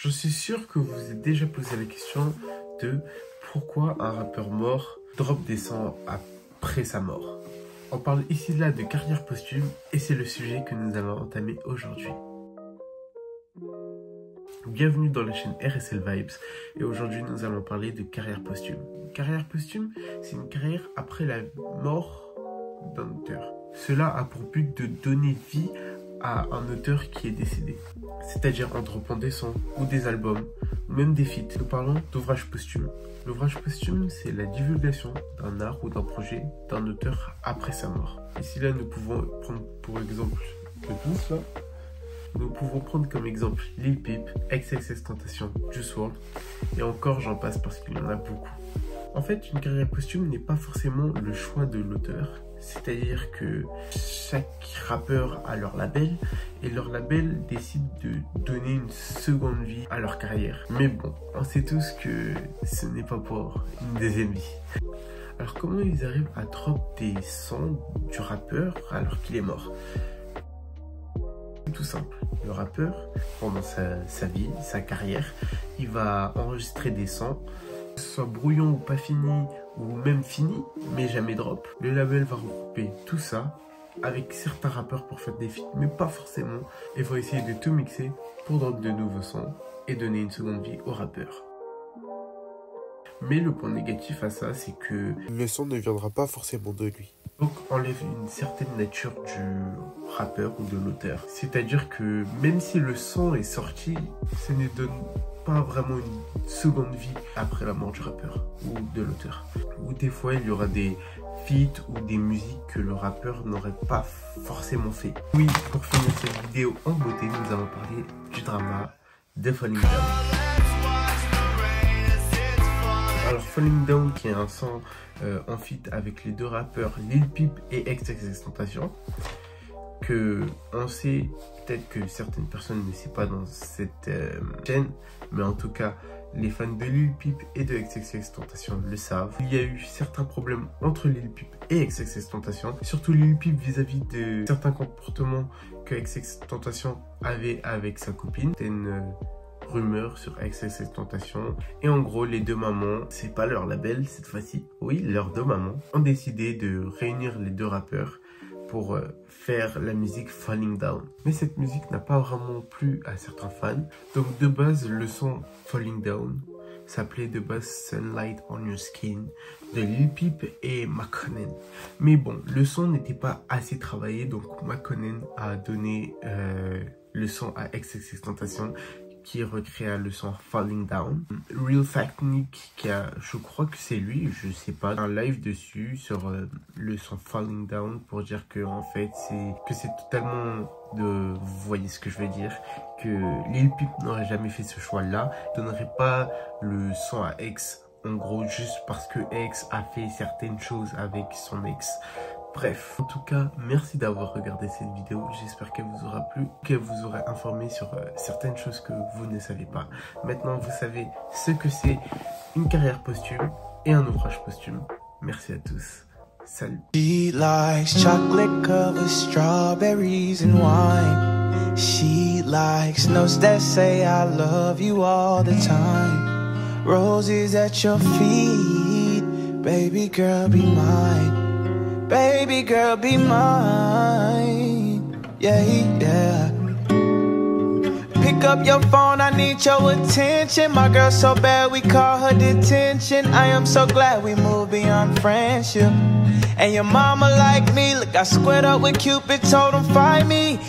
Je suis sûr que vous vous êtes déjà posé la question de pourquoi un rappeur mort drop des sons après sa mort. On parle ici là de carrière posthume et c'est le sujet que nous allons entamer aujourd'hui. Bienvenue dans la chaîne RSL Vibes et aujourd'hui nous allons parler de carrière posthume. Carrière posthume, c'est une carrière après la mort d'un auteur. Cela a pour but de donner vie à un auteur qui est décédé, c'est-à-dire en dropant des sons ou des albums ou même des feats. Nous parlons d'ouvrage posthume. L'ouvrage posthume, c'est la divulgation d'un art ou d'un projet d'un auteur après sa mort. Ici là, nous pouvons prendre pour exemple le tous là. Nous pouvons prendre comme exemple Lil Peep, XXXTentacion, Juice WRLD et encore j'en passe parce qu'il y en a beaucoup. En fait, une carrière posthume n'est pas forcément le choix de l'auteur, c'est-à-dire que chaque rappeur a leur label et leur label décide de donner une seconde vie à leur carrière. Mais bon, on sait tous que ce n'est pas pour une deuxième vie. Alors comment ils arrivent à drop des sons du rappeur alors qu'il est mort ? Tout simple, le rappeur, pendant sa vie, sa carrière, il va enregistrer des sons, que ce soit brouillon ou pas fini, ou même fini, mais jamais drop. Le label va regrouper tout ça avec certains rappeurs pour faire des feats, mais pas forcément, et va essayer de tout mixer pour drop de nouveaux sons et donner une seconde vie au rappeur. Mais le point négatif à ça, c'est que le son ne viendra pas forcément de lui. Donc enlève une certaine nature du rappeur ou de l'auteur. C'est-à-dire que même si le son est sorti, ça ne donne pas vraiment une seconde vie après la mort du rappeur ou de l'auteur. Ou des fois il y aura des feats ou des musiques que le rappeur n'aurait pas forcément fait. Oui, pour finir cette vidéo en beauté, nous allons parler du drama de Falling Down. Alors Falling Down qui est un son en feat avec les deux rappeurs Lil Peep et XXXTentacion, que on sait, peut-être que certaines personnes ne savent pas dans cette chaîne, mais en tout cas les fans de Lil Peep et de XXXTentacion le savent. Il y a eu certains problèmes entre Lil Peep et XXXTentacion, surtout Lil Peep vis-à-vis de certains comportements que XXXTentacion avait avec sa copine. C'était une rumeur sur XXXTentacion et en gros les deux mamans, c'est pas leur label cette fois-ci, oui leurs deux mamans ont décidé de réunir les deux rappeurs pour faire la musique Falling Down. Mais cette musique n'a pas vraiment plu à certains fans, donc de base le son Falling Down s'appelait de base Sunlight on Your Skin de Lil Peep et Makonnen. Mais bon, le son n'était pas assez travaillé, donc Makonnen a donné le son à XXXTentacion qui recréa le son Falling Down. Real Fact Nick, qui a, je crois que c'est lui, je sais pas, un live dessus sur le son Falling Down pour dire que en fait c'est totalement de, vous voyez ce que je veux dire, que Lil Peep n'aurait jamais fait ce choix là, donnerait pas le son à X en gros juste parce que X a fait certaines choses avec son ex. Bref, en tout cas, merci d'avoir regardé cette vidéo. J'espère qu'elle vous aura plu, qu'elle vous aura informé sur certaines choses que vous ne savez pas. Maintenant, vous savez ce que c'est une carrière posthume et un ouvrage posthume. Merci à tous. Salut. She likes chocolate covered strawberries and wine. She likes notes that say I love you all the time. Roses at your feet, baby girl be mine. Baby girl, be mine, yeah, yeah. Pick up your phone, I need your attention. My girl so bad, we call her detention. I am so glad we moved beyond friendship. And your mama like me, look, I squared up with Cupid, told him find me.